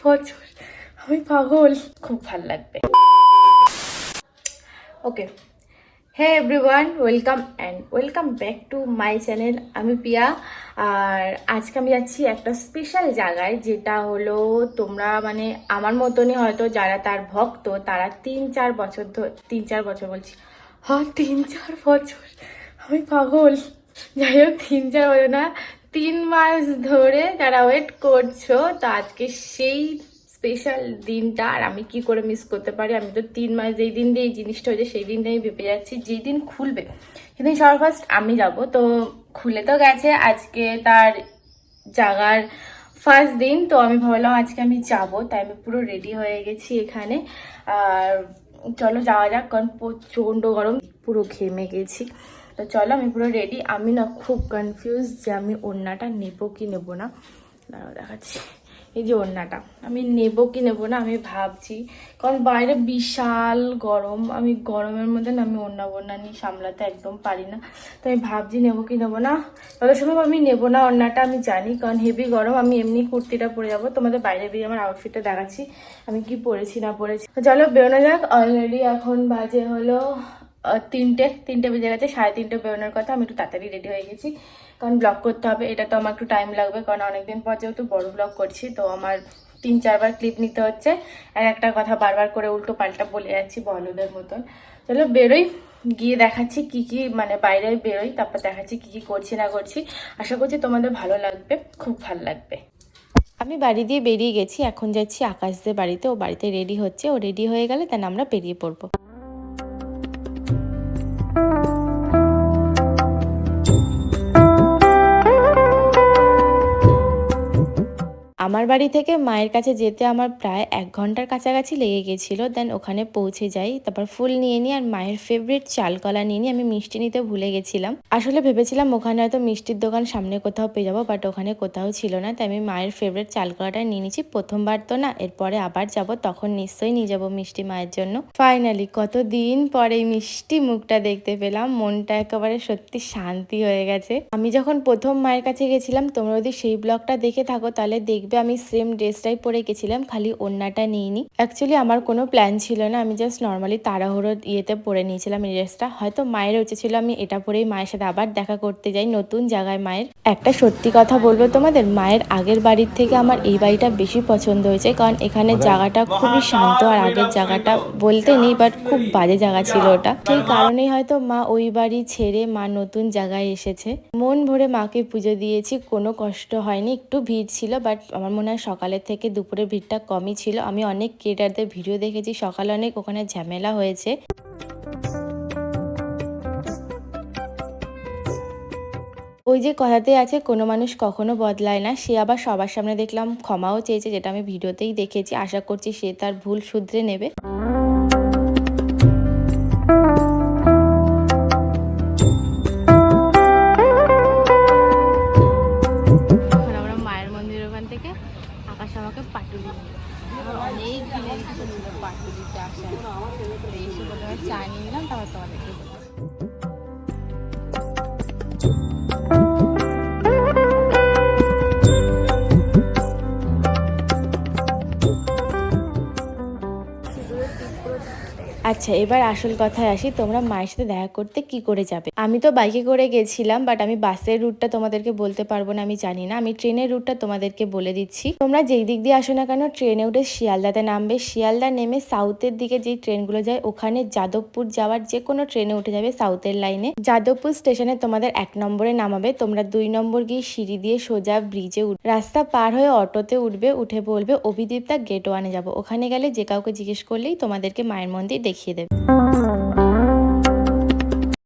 বছর, আমি পাগল, খুব ভাল লাগবে। Okay, hey everyone, welcome back to my channel. আমি পিয়া। আর আজকে আমি যাচ্ছি একটা স্পেশাল জায়গায়, যেটা হলো তোমরা মানে আমার মতনই হয়তো যারা তার ভক্ত, তারা 3-4 বছর বলছি, হ্যাঁ 3-4 বছর, আমি পাগল। যাই হোক 3-4 বছর না, 3 মাস ধরে যারা ওয়েট করছো, তো আজকে সেই স্পেশাল দিনটা। আর আমি কি করে মিস করতে পারি? আমি তো 3 মাস যেই দিন দিয়ে এই জিনিসটা হয়েছে সেই দিনটা আমি ভেবে যাচ্ছি, যেই দিন খুলবে সেদিন সবার ফার্স্ট আমি যাব। তো খুলে তো গেছে, আজকে তার জাগার ফার্স্ট দিন। তো আমি ভাবলাম আজকে আমি যাব, তাই আমি পুরো রেডি হয়ে গেছি এখানে। আর চলো যাওয়া যাক, কারণ প্রচণ্ড গরম, পুরো ঘেমে গেছি। তো চলো, আমি পুরো রেডি। আমি না খুব কনফিউজ যে আমি ওড়নাটা নেবো কি নেবো না। দাঁড়াও দেখাচ্ছি, এই যে ওড়নাটা আমি নেবো কি নেবো না আমি ভাবছি, কারণ বাইরে বিশাল গরম। আমি গরমের মধ্যে না আমি ওড়না নিয়ে সামলাতে একদম পারি না। তো আমি ভাবছি নেবো কি নেবো না। তত সময় আমি নেবো না ওড়নাটা, আমি জানি, কারণ হেভি গরম। আমি এমনি কুর্তিটা পরে যাবো। তোমাদের বাইরে বেরিয়ে আমার আউটফিটটা দেখাচ্ছি আমি কি পরেছি না পরেছি। চলো বেরোনো যাক। অলরেডি এখন বাজে হলো 3টে বেজে গেছে। 3:30 বেরোনোর কথা। আমি একটু তাড়াতাড়ি রেডি হয়ে গেছি, কারণ ব্লগ করতে হবে। এটা তো আমার একটু টাইম লাগবে, কারণ অনেকদিন পর যেহেতু বড় ব্লগ করছি, তো আমার 3-4 বার ক্লিপ নিতে হচ্ছে। একটা কথা বারবার করে উল্টো পাল্টা বলে যাচ্ছি বলদের মতন। চলো বেরোই, গিয়ে দেখাচ্ছি কি কি, মানে বাইরে বেরোই, তারপর দেখাচ্ছি কি কি করছি না করছি। আশা করছি তোমাদের ভালো লাগবে, খুব ভালো লাগবে। আমি বাড়ি দিয়ে বেরিয়ে গেছি, এখন যাচ্ছি আকাশদের বাড়িতে। ও বাড়িতে রেডি হচ্ছে, ও রেডি হয়ে গেলে দেন আমরা বেরিয়ে পড়বো। আমার বাড়ি থেকে মায়ের কাছে যেতে আমার প্রায় 1 ঘন্টার কাছাকাছি লেগে গেছিলো। দেন ওখানে পৌঁছে যাই, তারপর ফুল নিয়ে নিই আর মায়ের ফেভারিট চালকলা নিয়ে নিই। আমি মিষ্টি নিতে ভুলে গেছিলাম। আসলে ভেবেছিলাম ওখানে হয়তো মিষ্টির দোকান সামনে কোথাও পেয়ে যাবো, বাট ওখানে কোথাও ছিল না। তাই আমি মায়ের ফেভারিট চালকলাটা নিয়ে নিচ্ছি। প্রথমবার তো না, এরপরে আবার যাব, তখন নিশ্চয়ই নিয়ে যাবো মিষ্টি মায়ের জন্য। ফাইনালি কতদিন পরে মিষ্টি মুখটা দেখতে পেলাম, মনটা একেবারে সত্যি শান্তি হয়ে গেছে। আমি যখন প্রথম মায়ের কাছে গেছিলাম, তোমরা যদি সেই ব্লগটা দেখে থাকো তাহলে দেখবে আমি সেম ড্রেসটাই পরে গেছিলাম, খালি ওড়নাটা নিইনি। অ্যাকচুয়ালি আমার কোনো প্ল্যান ছিল না, আমি জাস্ট নর্মালি তাড়াহুড়ো ইয়েতে পরে নিয়েছিলাম এই ড্রেসটা। হয়তো মায়ের উচিত আমি এটা পরেই মায়ের সাথে আবার দেখা করতে যাই নতুন জায়গায়। মায়ের একটা সত্যি কথা বলবো তোমাদের, মায়ের আগের বাড়ির থেকে আমার এই বাড়িটা বেশি পছন্দ হয়েছে, কারণ এখানে জায়গাটা খুবই শান্ত। আর আগের জায়গাটা বলতে নেই, বাট খুব বাজে জায়গা ছিল ওটা। সেই কারণেই হয়তো মা ওই বাড়ি ছেড়ে মা নতুন জায়গায় এসেছে। মন ভরে মাকে পুজো দিয়েছি, কোনো কষ্ট হয়নি। একটু ভিড় ছিল, বাট আমার মনে হয় সকালের থেকে দুপুরের ভিড়টা কমই ছিল। আমি অনেক ক্রিয়েটারদের ভিডিও দেখেছি, সকালে অনেক ওখানে ঝামেলা হয়েছে। ওই যে কথাতে আছে, কোনো মানুষ কখনো বদলায় না, সে আবার সবার সামনে দেখলাম ক্ষমাও চেয়েছে, যেটা আমি ভিডিওতেই দেখেছি। আশা করছি সে তার ভুল শুধরে নেবে। আকাশ আমাকে পাটুলি অনেক দিনের ইচ্ছা ছিল পাটুলিতে আসার, এসে প্রথমে চা নিয়ে নিলাম, তারপর তোমাদেরকে আচ্ছা, এবার আসল কথায় আসি। তোমরা মায়ের সাথে দেখা করতে কি করে যাবে? আমি তো বাইকে করে গেছিলাম, বাট আমি বাসের রুটটা তোমাদেরকে বলতে পারবো না, আমি জানি না। আমি ট্রেনের রুটটা তোমাদেরকে বলে দিচ্ছি। তোমরা যেই দিক দিয়ে আসো না কেন, ট্রেনে উঠে শিয়ালদাতে নামবে। শিয়ালদা নেমে সাউথের দিকে যেই ট্রেনগুলো যায়, ওখানে যাদবপুর যাওয়ার যে কোনো ট্রেনে উঠে যাবে সাউথের লাইনে। যাদবপুর স্টেশনে তোমাদের 1 নম্বরে নামাবে। তোমরা 2 নম্বর গিয়ে সিঁড়ি দিয়ে সোজা ব্রিজে রাস্তা পার হয়ে অটোতে উঠবে, উঠে বলবে অভিদীপ্তা গেট 1-এ যাবো। ওখানে গেলে যে কাউকে জিজ্ঞেস করলেই তোমাদেরকে মায়ের মন্দির দেখিয়ে দেবে।